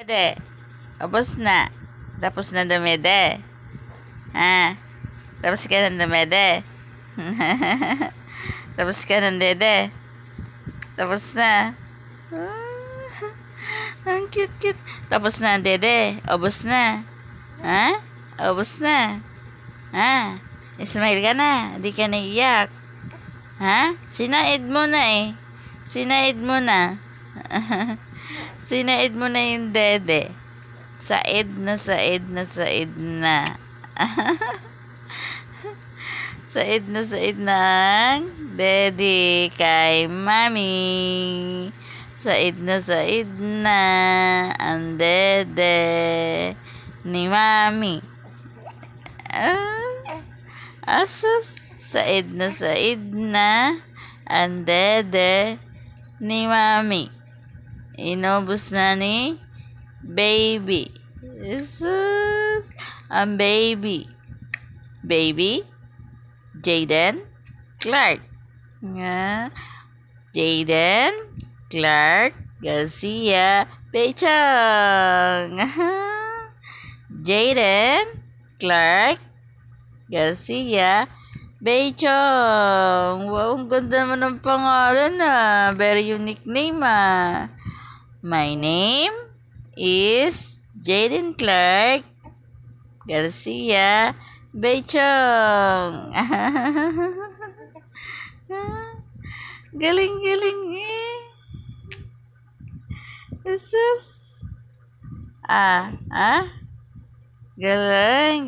Dede, ubos na. Tapos na dumede. Ha? Tapos ka ng dumede. Tapos ka ng dede. Tapos na. Ang cute-cute. Tapos na ang dede. Ubos na. Ha? Ubos na. Ha? Smile ka na. Hindi ka naiyak. Ha? Sinaid mo na eh. Sinaid mo na. Sinaid mo na yung dede. Said na, said na, said na. Said na ang dede kay mami. Said na ang dede ni mami. Asus, said na ang dede ni mami. Inubos na ni baby. Jesus, ang baby. Baby, Jaden Clark. Nga, Jaden Clark Garcia Pechong. Jaden Clark Garcia Pechong. Wow, ang ganda naman ng pangalan Very unique name My name is Jaden Clark Garcia Bechong. Galing-galing eh. Jesus. Galing.